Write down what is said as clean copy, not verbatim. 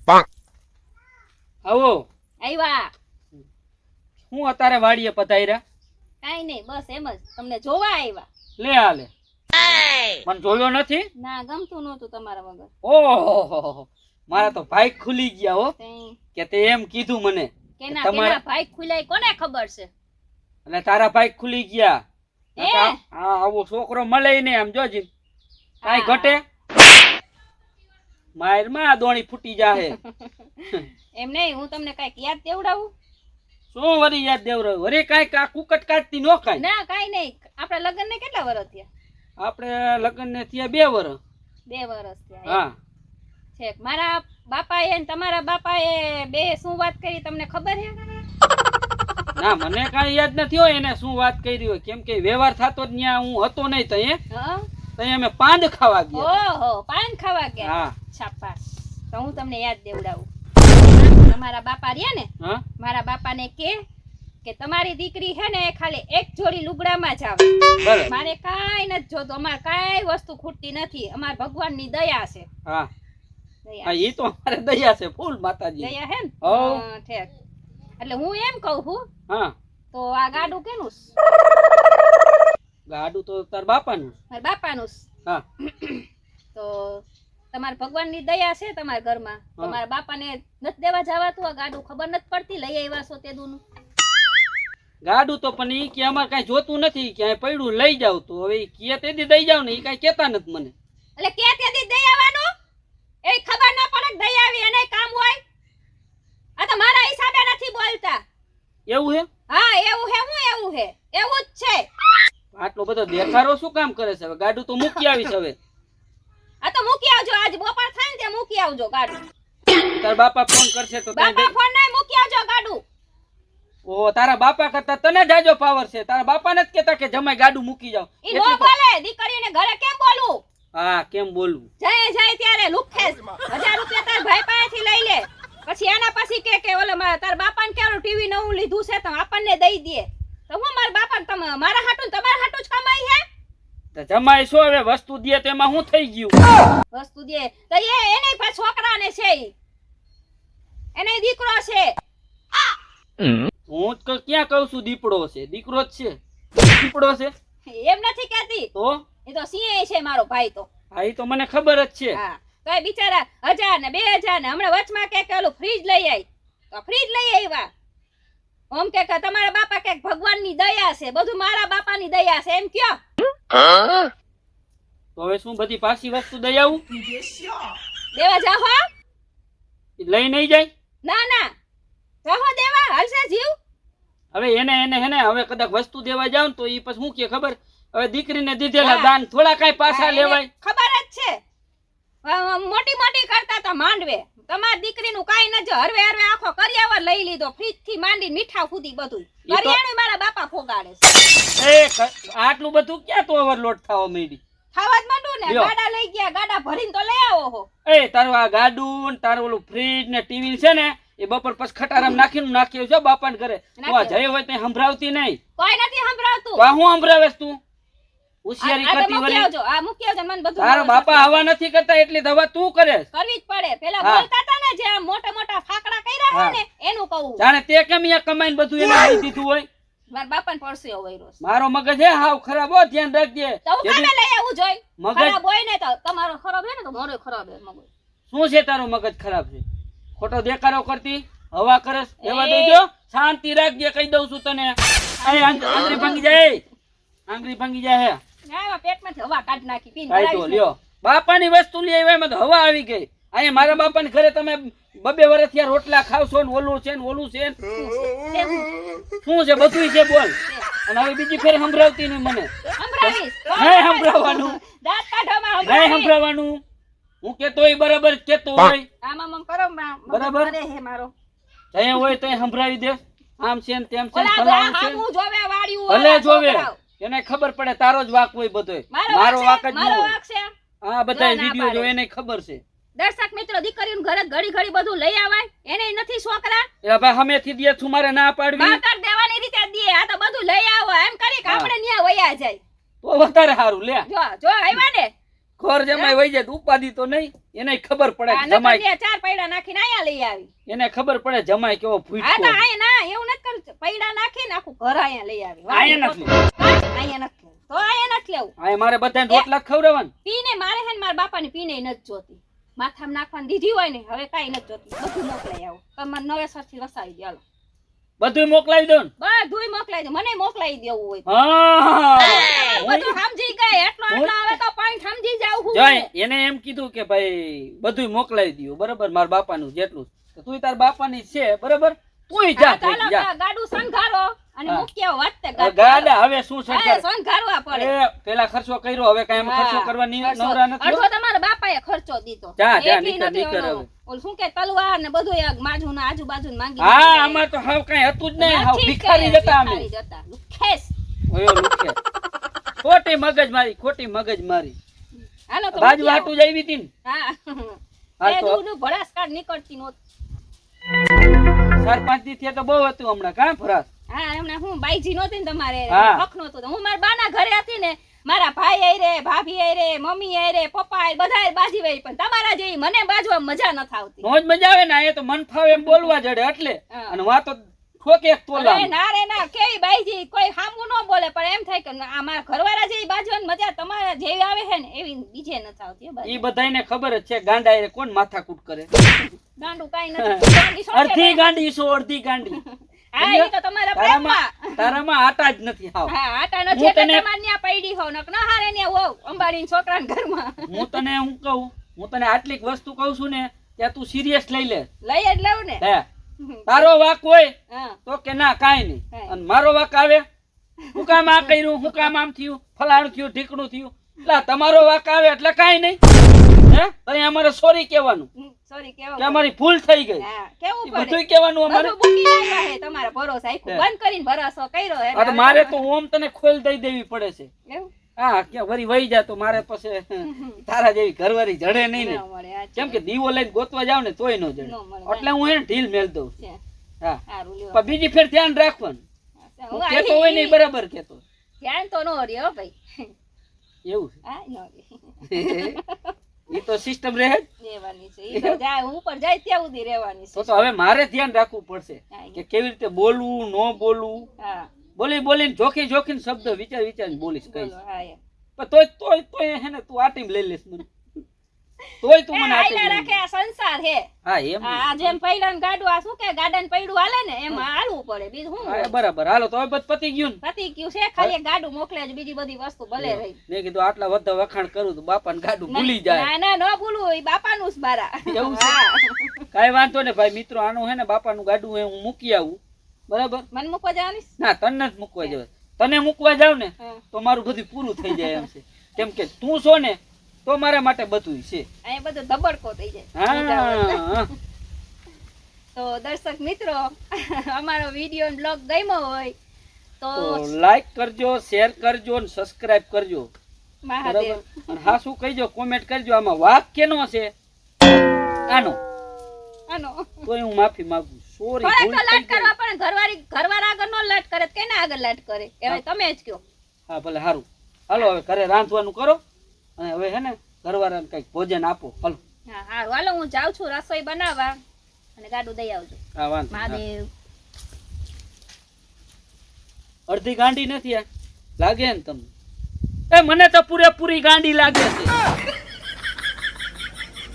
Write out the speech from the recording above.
આવો આવ્યા. હું અત્યારે વાડીએ પધાર્યા? કાઈ નહીં, બસ એમ જ તમને જોવા આવ્યા. લે આલે મને જોયો નથી. ના, ગમતું નહોતું તમારા વગર. ઓહો મારા તો ભાઈ ખુલી ગયા હો તઈ કે તે એમ કીધું મને કેના તમારા- કેના ભાઈ ખુલાય કોને ખબર છે? અને તારા ભાઈ ખુલી ગયા. હે? હા આવો છોકરો મળે ને આમ જોજી કાઈ હા. ઘટે માર માં દોણી ફૂટી જાહે. એમ નહીં, હું તમને કઈક યાદ દેવડાવું. શું વરી યાદ દેવરાવ વરી કાઈ કા કુકટ કાઢતી નો કાઈ. ના કાઈ નહીં, આપણા લગ્ન ને કેટલા વર્ષ થયા? આપણે લગ્ન ને થયા 2 વર્ષ. 2 વર્ષ થયા. હા છેક મારા બાપાએ અને તમારા બાપાએ બે શું વાત કરી તમને ખબર છે? ના મને કાઈ યાદ નથી હોય એને શું વાત કરી હોય, કેમ કે વ્યવહાર થતો જ ન્યા હું હતો નહીં તઈએ હા. તઈએ અમે પાંદ ખાવા ગયા. ઓહો, પાન ખાવા ગયા. હા શાબાશ. તો હું તમને યાદ દેવડાવું. તમારા બાપા રહ્યા ને, હા મારા બાપાને કે તમારી દીકરી છે ને ખાલી એક જોડી લુગડામાં જ આવે. બરાબર. મારે કાંઈ નથી જોતું, અમારે કાંઈ વસ્તુ ખૂટતી નથી, અમારે ભગવાનની દયા છે. હા દયા હા ઈ તો અમારે દયા છે ફૂલ માતાજી. દયા હે ને? હોવ. હા, ઠેક. એટલે હું એમ કહું છું, હા તો આ ગાડું કેનું છે? ગાડું તો તાર બાપાનું. મારા બાપાનું છે. હા તો તમારા ભગવાનની દયા છે તમારા ઘરમાં. હા. તમારા બાપાને નથી દેવા જવાતું આ ગાડું? ખબર નથી પડતી લઈ આવ્યા છો તે દૂનું? ગાડું તો પણ ઈ કે અમારે કઈ જોતું નથી, ક્યાંય પડ્યું લઈ જાવ તો હવે ઈ કે તે દી દઈ જાવ ને ઈ કઈ કેતા નથી મને. એટલે કે ત્યાંથી દઈ આવવાનું એ ખબર ના પડે કે દઈ આવી એને કામ હોય. આ તો મારા હિસાબે નથી બોલતા. એવું હે? હા એવું હે. હું એવું હે? એવું જ છે. આટલો બધો દેખાડો શું કામ કરે છે? હવે ગાડું તો મૂકી આવીશ હવે. આ તો મૂકી આવજો, આજ બપોર થાય ને ત્યાં મૂકી આવજો ગાડું. તાર બાપા ફોન કરશે તો તને બાપા ફોન નહીં, મૂકી આવજો ગાડું. ઓ તારા બાપા કરતા તને જાજો પાવર છે. તારા બાપાને જ કેતા કે જમાઈ ગાડું મૂકી જાવ. ઈ નો બોલે, દીકરીને ઘરે કેમ બોલવું? હા કેમ બોલવું? જાય ત્યારે લુખે 1000 રૂપિયા તાર ભાઈ પાસેથી લઈ લે, પછી એના પછી કે ઓલે તાર બાપાને કેવું ટીવી નવું લીધું છે તો આપણને દઈ દે. તો હું મારા બાપા મારા હાટું તમારા હાટું જ કમાઈ હે? તો જમાઈ શું હવે વસ્તુ દે તેમાં શું થઈ ગયું? વસ્તુ દે તો એને પણ છોકરાને છે ઈ. એને દીકરો છે. હું તો ક્યાં કહું છું દીપડો છે? દીકરો જ છે. દીપડો છે એમ નથી કહેતી, તો એ તો સિંહ છે મારો ભાઈ તો. હા ઈ તો મને ખબર જ છે. હા તો એ બિચારા 1000 ને 2000 ને હમણાં વચમાં કે ઓલું ફ્રીજ લઈ આવી, તો ફ્રીજ લઈ આવ્યા. ઓમ કે તમારા બાપા કે ભગવાનની દયા છે, બધું મારા બાપાની દયા છે એમ કયો. તો હવે શું બધી પાછી વસ્તુ દઈ આવું? દેવા જાહો? ઈ લઈ નહીં જાય? ના જાહો દેવા, હાલશે જીવ. હવે એને હેને હવે કદાચ વસ્તુ દેવા જાવ ને તો ઈ પછી શું કે ખબર, હવે દીકરીને દીધેલા હા. દાન થોડા કાંઈ પાછા હા, એને લેવાય? ખબર જ છે. મોટી કરતા તા માંડવે. તમારી દીકરીનું કાઈ ન જો હરવે આખો કરિયાવર લઈ લીધો, ફ્રીજ થી માંડી મીઠા સુધી બધું. ઈ તો- કરિયાણું મારા બાપા ફોગાડે છે. આટલું બધું ક્યાં તો ઓવરલોડ થવા માંડી? ખાવા જ માંડું ને, લ્યો. ગાડા લઈ ગયા, ગાડા ભરીને તો લઈ આવો હો. તારું આ ગાડું ને તારું ઓલું ફ્રીજ ને ટીવી છે ને એ બપોર પછી ખટારામ નાખ્યું છે બાપાને ઘરે. તું આ જઈ હોય ત્યાં સંભળાવતી નહીં. કોઈ નથી સંભળાવતું. તો આ હું સંભળાવેશ તું? હોશિયારી આ તો કરતી મૂકી વળી. આવજો, આ મૂકી આવજો, મને બધું તારા બાપા હવા નથી કરતા એટલી દવા તું કરે. કરવી જ પડે. પેલા હા. બોલતા હતા ને જે મોટા મોટા ફાકડા કર્યા હા. હોય ને એનું કહું. જાણે તે કેમ અહીંયા કમાઈને બધું એને લઈ દીધું હોય. મારા બાપાને પડશે વૈરો છે. મારો મગજ હે હાવ ખરાબ હો, ધ્યાન રાખજે. તો હું કામે લઈ આવું જોઈ? મગજ ખરાબ હોય ને તો તમારો ખરાબ હે ને તો મારો ખરાબ હે મગજ. શું છે તારો મગજ ખરાબ છે? ખોટો દેખાડો કરતી હવા કરસ એવા એ. દેજો. શાંતિ રાખજે કહી દઉં છું તને. આંગળી ભાંગી જાય, આંગળી ભાંગી જાય હે. ના પેટમાંથી હવા કાઢ નાખી પીને કાંઈ તો ભરાવી લ્યો બાપાની વસ્તુ લઈ આવ્યા એમાં તો હવા આવી ગઈ. અહીંયા મારા બાપાને ઘરે તમે 2 વર્ષ થયા રોટલા ખાવ છો ને ઓલું છે ને ઓલું છે ને. શું છે બધું છે બોલ. અને હવે બીજી ફેર સંભળાવતી નહીં મને. સંભળાવીશ. નહીં સંભળાવવાનું, દાંત કાઢવામાં નહીં સંભળાવીશ. સંભળાવવાનું. હું કેતોય બરાબર જ કેતો હોય. આમાં કરો બરાબર. કરે હે મારો. જઈ હોય તો સંભળાવી દે. આમ છે ને તેમ છે ને ઓલા ફલાણું છે ને. હામું જોવે વાળ્યું ભલે ઓલા જોવે છોકરાઓ. એને ખબર પડે તારો જ વાક હોય બધોય. મારો વાક જ ન મારો હોય. વાક છે. આ બધા જો ના વિડીયો જો પાડે. એને ખબર છે. દર્શક મિત્રો, દીકરીનું ઘરે ઘડી ઘડી બધું લઈ આવાય એને નથી છોકરા. એટલે ભાઈ હમેથી દે છું મારે ના પાડવી માતર દેવાની રીતે દે. આ તો બધું લઈ આવો એમ કરી કે હા. આપણે ન્યા વયા જાય. તો વધારે સારું લે. જો આવ્યા ને ઘર જમાઈ વઈ જાય તો ઉપાધિ તો નહીં, એને ખબર પડે આ કે નકર જમાઈ, લે ચાર પૈડા નાખીને આયા લઈ આવી. એને ખબર પડે જમાઈ કેવો હા તો ફૂટકો. આયા ના એવું નથી કરવું, પૈડા નાખીને આખું ઘર આયા લઈ આવી. આયા નથી આયા નથી લેવું. તો આયા નથી લેવું. આ મારે બધાને રોટલા ખવડાવવાના. પીને મારે હે ને મારા બાપાની પીને નથી જોતી. માથામાં નાખવાની દીધી હોય ને હવે કાઈ નથી જોતી. બધું મોકલાઈ આવો. તમે નવેસરથી વસાવી દો હાલો. બધુંય મોકલાવી દો ને. બધુંય મોકલાઈ દો. મને મોકલાઈ દેવું હોય. હા બધું સમજી ગઈ. એટલો હવે તો પોઈન્ટ સમજી જાવ હું. જય એને એમ કીધું કે ભાઈ બધુંય મોકલાવી દ્યો બરાબર, મારા બાપાનું જેટલું તો તું તાર બાપાની છે બરાબર, તુંય જા હા, ચાલો થઈ જા. ગાડું સંઘારો અને હા. મૂકી આવો વાતે ગાડા હવે શું હા, સરકાર સંઘારવા પડે. એ પેલા ખર્ચો કર્યો, હવે કાંઈ એમાં ખર્ચો હા, કરવા ખર્ચો. નવરા નથી હો. અડધો તમારા બાપાએ ખર્ચો દીધો. જા, જા, એકલી નીકળ, નથી નીકળ ઓલો. હવે. ઓલું શું કે તલવાર ને બધું એક માજુના આજુબાજુ માંગી હા લીધું. આમાં તો હાવ કાંઈ હતું જ નહીં, હાવ નથી ભિખારી કે, જતા અમે. ભિખારી જતા. લુખ્ખેસ. ઓયો લુખે. ખોટી મગજ મારી, ખોટી મગજ મારી. હાલો તો બાજુ મૂકી આવો. હાટું જ આવી હતી ને. હા હાલ એ તો દૂધનું ભડાસ કાઢ નીકળતી નહોતી. 4-5 દી થયા તો બહુ હતું હમણાં કાં ફરાસ. હા એમને હું બાઈજી નહોતી ને તમારે હા. હક નહોતું તો હું મારા બાના ઘરે હતી ને મારા ભાઈ આયરે ભાભી આયરે મમ્મી આયરે પપ્પા આયરે બધાય બાજી વઈ પણ તમારા જેવી મને બાજવા મજા ન આવતી. મોજ મજા આવે ને, આ તો મન ફાવે એમ બોલવા જડે એટલે. હા. અને વાતો ઠોકે એક તોલા. અરે ના રે ના કેવી બાઈજી કોઈ સામું ન બોલે પણ એમ થાય કે આ મારા ઘરવાળા જેવી બાજવાની મજા તમારા જેવી આવે છે ને એવી બીજે ન આવતી. ઈ બધાયને ખબર જ છે ગાંડા એ કોણ માથાકૂટ કરે. ગાંડું કાઈ નથી. ગાંડી સોટે અડધી ને. ગાંડી સો અડધી ગાંડી. હા ઈ તો તમારા પ્રેમમાં. તારામાં આટા જ નથી હાવ. હા આટાનો હું છે તો તને- તમાર ન્યા પૈડી હો નક ન હારે ને હો અંબાડીના છોકરાના ઘરમાં. હું તને આટલીક વસ્તુ કહું છું ને ત્યાં તું સિરિયસ લઈ લે. લઈ જ લઉં ને. હે તારો વાક હોય હા તો કે ના કાંઈ નહીં, હા. અને મારો વાક આવે હું કામ આ કર્યું, હું કામ આમ થયું, ફલાણું થયું, ઢીકણું થયું, એટલે તમારો વાક આવે એટલે કાંઈ નહીં. હે તઈ અમારે સોરી કહેવાનું સોરી કેવો કે અમારી ભૂલ થઈ ગઈ, હા કેવું ઈ પડે બધુંય કહેવાનું અમારે. બધું બુકી આવ્યા છે તમારા ભરોસા આખું હે. બંધ કરીને ભરોસો કર્યો આ તો મારે તો ઓમ તને ખોલ દઈ દેવી પડે છે. એવું હા કે વરી વહી જા તો મારે પછી તારા જેવી ઘરવાળી જડે નહીં ને. ન મળે આ કેમ કે દીવો લઈને ગોતવા જાવ ને તોય ન જડે, ન મળે. એટલે હું એને ઢીલ મેલ દઉં. છે. હા સારું લ્યો. પણ બીજી ફેર ધ્યાન રાખવાનું. હું હું કહેતો હોય ને ઈ બરાબર કહેતો. ધ્યાન તો ન રહ્યો ભાઈ. એવું હા ન રહ્યો. છે. ઈ તો સિસ્ટમ રહે જ. રહેવાની છે ઈ તો જાય ઉપર જાય ત્યાં સુધી રહેવાની છે. તો હવે મારે ધ્યાન રાખવું પડશે હા, ઈ. કે કેવી રીતે બોલવું ન બોલવું. હા બોલીને જોખી શબ્દ વિચારીને બોલીશ કહીશ. બોલો હા એમ. પણ તોય હે ને તું આટીમ લઈ લેશ મને. તોય તું મને આટીમ આયલા લઈ રાખે આ સંસાર હે. લે. હા એમ આ જેમ પૈડાને ગાડું આ શું કે ગાડાને પૈડું હાલે ને એમાં હાલવું પડે બીજું શું હા, બરાબર. હાલો તો હવે બધું પતી ગયું ને. પતી ગયું છે ખાલી એક ગાડું મોકલે છે બીજી બધી વસ્તુ ભલે રહી. મેં કીધું આટલા બધા વખાણ કરું તો બાપાને ગાડું ભૂલી જાય. ના ન ભૂલું એ બાપાનું જ બારા. એવું છે? હા. કાંઈ વાંધો ને ભાઈ મિત્રો, આનું હે ને બાપાનું ગાડું હે હું મૂકી આવું બરાબર. મન મૂકવા જવાની છે? ના તને જ મૂકવા જવાય. તને મૂકવા જાવ ને હા. તો મારું બધું પૂરું થઈ જાય એમ છે. કેમ કે તું છો ને તો મારા માટે બધું છે. અહીંયા બધો ધબડકો થઈ જાય. હા તો દર્શક મિત્રો અમારો વિડીયો બ્લોગ ગમ્યો હોય તો તો લાઈક કરજો, શેર કરજો ને સબસ્ક્રાઇબ કરજો મહાદેવ. બરાબર. અને હા શું કહીજો, કોમેન્ટ કરજો આમાં વાક કેનો છે આનો, આનો તોય હું માફી માંગુ. સોરી થોડાક ભૂલ તો થઈ લાટ ગઈ. કરવા પણ ઘરવાળા આગળ નો લાટ કરે તો કેના આગળ લાટ કરે એ હવે તમે જ કયો. હા ભલે સારું. હાલો હવે ઘરે રાંધવાનું કરો અને હવે હે ને ઘરવાળાને કઈક ભોજન આપો. હાલો હા હારું હાલો હું જાઉં છું રસોઈ બનાવવા અને ગાડું દઈ આવજો. હા વાંધો નહીં. મહાદેવ. અડધી ગાંડી નથી આ લાગે ને તમને? એ મને તો પૂરેપૂરી ગાંડી લાગે છે.